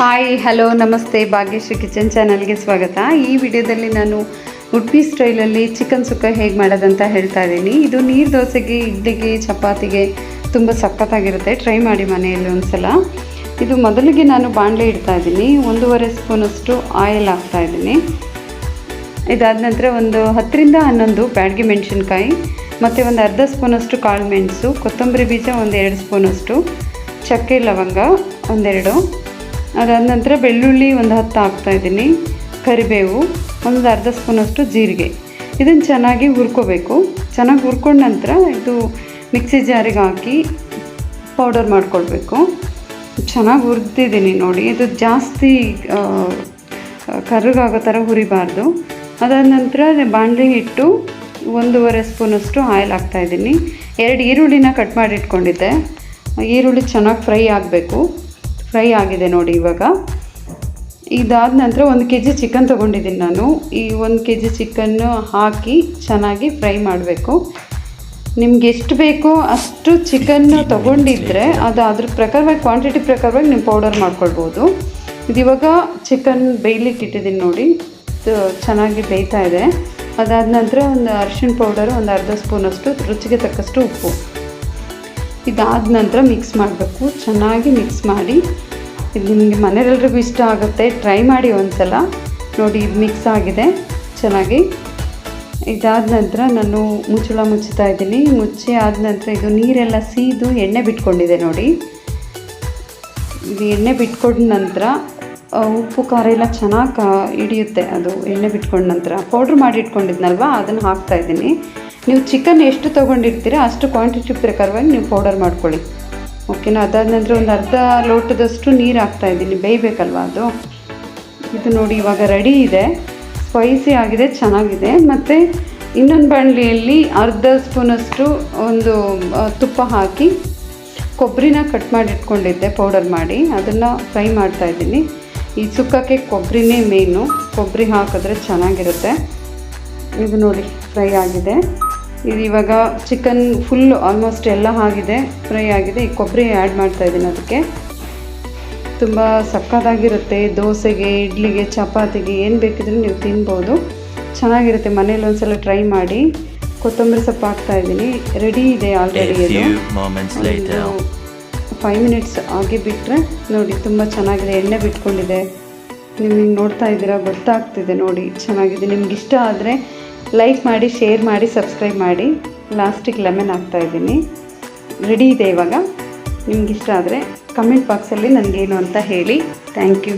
Hi hello ನಮಸ್ತೆ, Bhagyashree kitchen ಚಾನಲ್ಗೆ ಸ್ವಾಗತ. ಈ ವಿಡಿಯೋದಲ್ಲಿ ನಾನು ಉಡುಪಿ ಸ್ಟೈಲಲ್ಲಿ ಚಿಕನ್ ಸುಕ್ಕ ಹೇಗೆ ಮಾಡೋದಂತ ಹೇಳ್ತಾ ಇದ್ದೀನಿ. ಇದು ನೀರು ದೋಸೆಗೆ, ಇಡ್ಲಿಗೆ, ಚಪಾತಿಗೆ ತುಂಬ ಸಖತ್ತಾಗಿರುತ್ತೆ. ಟ್ರೈ ಮಾಡಿ ಮನೆಯಲ್ಲಿ ಒಂದ್ಸಲ. ಇದು ಮೊದಲಿಗೆ ನಾನು ಬಾಣಲೆ ಇಡ್ತಾ ಇದ್ದೀನಿ. 1.5 ಸ್ಪೂನಷ್ಟು ಆಯಿಲ್ ಹಾಕ್ತಾ ಇದ್ದೀನಿ. ಇದಾದ ನಂತರ ಒಂದು 10ರಿಂದ 11 ಬ್ಯಾಡಗಿ ಮೆಣಸಿನ್ಕಾಯಿ ಮತ್ತು ಒಂದು ಅರ್ಧ ಸ್ಪೂನಷ್ಟು ಕಾಳು ಮೆಣಸು, ಕೊತ್ತಂಬರಿ ಬೀಜ ಒಂದು 2 ಸ್ಪೂನಷ್ಟು, ಚಕ್ಕೆ ಲವಂಗ ಒಂದೆರಡು. ಅದಾದ ನಂತರ ಬೆಳ್ಳುಳ್ಳಿ ಒಂದು 10 ಹಾಕ್ತಾಯಿದ್ದೀನಿ, ಕರಿಬೇವು ಒಂದು ಅರ್ಧ ಸ್ಪೂನಷ್ಟು, ಜೀರಿಗೆ. ಇದನ್ನು ಚೆನ್ನಾಗಿ ಹುರ್ಕೋಬೇಕು. ಚೆನ್ನಾಗಿ ಹುರ್ಕೊಂಡ ನಂತರ ಇದು ಮಿಕ್ಸಿ ಜಾರಿಗೆ ಹಾಕಿ ಪೌಡರ್ ಮಾಡ್ಕೊಳ್ಬೇಕು. ಚೆನ್ನಾಗಿ ಹುರಿದಿದ್ದೀನಿ ನೋಡಿ. ಇದು ಜಾಸ್ತಿ ಕರ್ರಗಾಗೋ ಥರ ಹುರಿಬಾರ್ದು. ಅದಾದ ನಂತರ ಬಾಣಲೆ ಇಟ್ಟು 1.5 ಸ್ಪೂನಷ್ಟು ಆಯಿಲ್ ಹಾಕ್ತಾಯಿದ್ದೀನಿ. 2 ಈರುಳ್ಳಿನ ಕಟ್ ಮಾಡಿ ಇಟ್ಕೊಂಡಿದ್ದೆ. ಈರುಳ್ಳಿ ಚೆನ್ನಾಗಿ ಫ್ರೈ ಆಗಬೇಕು. ಫ್ರೈ ಆಗಿದೆ ನೋಡಿ ಇವಾಗ. ಇದಾದ ನಂತರ 1 kg ಚಿಕನ್ ತೊಗೊಂಡಿದ್ದೀನಿ ನಾನು. ಈ 1 kg ಚಿಕನ್ನು ಹಾಕಿ ಚೆನ್ನಾಗಿ ಫ್ರೈ ಮಾಡಬೇಕು. ನಿಮ್ಗೆ ಎಷ್ಟು ಬೇಕೋ ಅಷ್ಟು ಚಿಕನ್ನು ತೊಗೊಂಡಿದ್ದರೆ ಅದು ಅದ್ರ ಪ್ರಕಾರವಾಗಿ, ಕ್ವಾಂಟಿಟಿ ಪ್ರಕಾರವಾಗಿ ನೀವು ಪೌಡರ್ ಮಾಡ್ಕೊಳ್ಬೋದು. ಇದಿವಾಗ ಚಿಕನ್ ಬೇಯ್ಲಿಕ್ಕೆ ಇಟ್ಟಿದ್ದೀನಿ ನೋಡಿ. ಚೆನ್ನಾಗಿ ಬೇಯ್ತಾ ಇದೆ. ಅದಾದ ನಂತರ ಒಂದು ಅರಿಶಿಣ ಪೌಡರು ಒಂದು ಅರ್ಧ ಸ್ಪೂನಷ್ಟು, ರುಚಿಗೆ ತಕ್ಕಷ್ಟು ಉಪ್ಪು. ಇದಾದ ನಂತರ ಮಿಕ್ಸ್ ಮಾಡಬೇಕು. ಚೆನ್ನಾಗಿ ಮಿಕ್ಸ್ ಮಾಡಿ. ಇದು ನಿಮಗೆ ಮನೆಯೆಲ್ಲರಿಗೂ ಇಷ್ಟ ಆಗುತ್ತೆ. ಟ್ರೈ ಮಾಡಿ ಒಂದ್ಸಲ ನೋಡಿ. ಇದು ಮಿಕ್ಸ್ ಆಗಿದೆ ಚೆನ್ನಾಗಿ. ಇದಾದ ನಂತರ ನಾನು ಮುಚ್ಚಳ ಮುಚ್ಚುತ್ತಾ ಇದ್ದೀನಿ. ಮುಚ್ಚಿ ಆದ ನಂತರ ಇದು ನೀರೆಲ್ಲ ಸೀದು ಎಣ್ಣೆ ಬಿಟ್ಕೊಂಡಿದೆ ನೋಡಿ. ಇದು ಎಣ್ಣೆ ಬಿಟ್ಕೊಂಡ ನಂತರ ಉಪ್ಪು ಖಾರ ಎಲ್ಲ ಚೆನ್ನಾಗಿ ಹಿಡಿಯುತ್ತೆ. ಅದು ಎಣ್ಣೆ ಬಿಟ್ಕೊಂಡ ನಂತರ ಪೌಡ್ರ್ ಮಾಡಿ ಇಟ್ಕೊಂಡಿದ್ನಲ್ವ, ಅದನ್ನು ಹಾಕ್ತಾಯಿದ್ದೀನಿ. ನೀವು ಚಿಕನ್ ಎಷ್ಟು ತೊಗೊಂಡಿರ್ತೀರ ಅಷ್ಟು ಕ್ವಾಂಟಿಟಿ ಪ್ರಕಾರವಾಗಿ ನೀವು ಪೌಡರ್ ಮಾಡ್ಕೊಳ್ಳಿ, ಓಕೆನಾ. ಅದಾದ ನಂತರ ಒಂದು ಅರ್ಧ ಲೋಟದಷ್ಟು ನೀರು ಹಾಕ್ತಾಯಿದ್ದೀನಿ, ಬೇಯಬೇಕಲ್ವ ಅದು. ಇದು ನೋಡಿ ಇವಾಗ ರೆಡಿ ಇದೆ. ಸ್ಪೈಸಿ ಆಗಿದೆ, ಚೆನ್ನಾಗಿದೆ. ಮತ್ತು ಇನ್ನೊಂದು ಬಾಣಲಿಯಲ್ಲಿ ಅರ್ಧ ಸ್ಪೂನಷ್ಟು ಒಂದು ತುಪ್ಪ ಹಾಕಿ ಕೊಬ್ಬರಿನ ಕಟ್ ಮಾಡಿ ಇಟ್ಕೊಂಡಿದ್ದೆ ಪೌಡರ್ ಮಾಡಿ, ಅದನ್ನು ಫ್ರೈ ಮಾಡ್ತಾಯಿದ್ದೀನಿ. ಈ ಸುಕ್ಕಕ್ಕೆ ಕೊಬ್ಬರಿನೇ ಮೇನು. ಕೊಬ್ಬರಿ ಹಾಕಿದ್ರೆ ಚೆನ್ನಾಗಿರುತ್ತೆ. ಇದು ನೋಡಿ ಫ್ರೈ ಆಗಿದೆ. ಇದು ಇವಾಗ ಚಿಕನ್ ಫುಲ್ಲು ಆಲ್ಮೋಸ್ಟ್ ಎಲ್ಲ ಆಗಿದೆ, ಫ್ರೈ ಆಗಿದೆ. ಈ ಕೊಬ್ಬರಿ ಆ್ಯಡ್ ಮಾಡ್ತಾಯಿದ್ದೀನಿ ಅದಕ್ಕೆ. ತುಂಬ ಸಕ್ಕತ್ತಾಗಿರುತ್ತೆ. ದೋಸೆಗೆ, ಇಡ್ಲಿಗೆ, ಚಪಾತಿಗೆ ಏನು ಬೇಕಿದ್ರೂ ನೀವು ತಿನ್ಬೋದು. ಚೆನ್ನಾಗಿರುತ್ತೆ. ಮನೇಲಿ ಒಂದ್ಸಲ ಟ್ರೈ ಮಾಡಿ. ಕೊತ್ತಂಬರಿ ಸೊಪ್ಪು ಹಾಕ್ತಾಯಿದ್ದೀನಿ. ರೆಡಿ ಇದೆ ಆಲ್ರೆಡಿ. ಇದು 5 ಮಿನಿಟ್ಸ್ ಆಗಿ ಬಿಟ್ಟರೆ ನೋಡಿ ತುಂಬ ಚೆನ್ನಾಗಿದೆ. ಎಣ್ಣೆ ಬಿಟ್ಕೊಂಡಿದೆ. ನಿಮಗೆ ನೋಡ್ತಾ ಇದ್ದೀರಾ, ಗೊತ್ತಾಗ್ತಿದೆ ನೋಡಿ. ಚೆನ್ನಾಗಿದೆ. ನಿಮ್ಗೆ ಇಷ್ಟ ಆದರೆ ಲೈಕ್ ಮಾಡಿ, ಶೇರ್ ಮಾಡಿ, ಸಬ್ಸ್ಕ್ರೈಬ್ ಮಾಡಿ. ಲಾಸ್ಟಿಗೆ ಲೆಮನ್ ಹಾಕ್ತಾಯಿದ್ದೀನಿ. ರೆಡಿ ಇದೆ ಇವಾಗ. ನಿಮ್ಗೆ ಇಷ್ಟ ಆದರೆ ಕಮೆಂಟ್ ಬಾಕ್ಸಲ್ಲಿ ನನಗೇನು ಅಂತ ಹೇಳಿ. Thank you.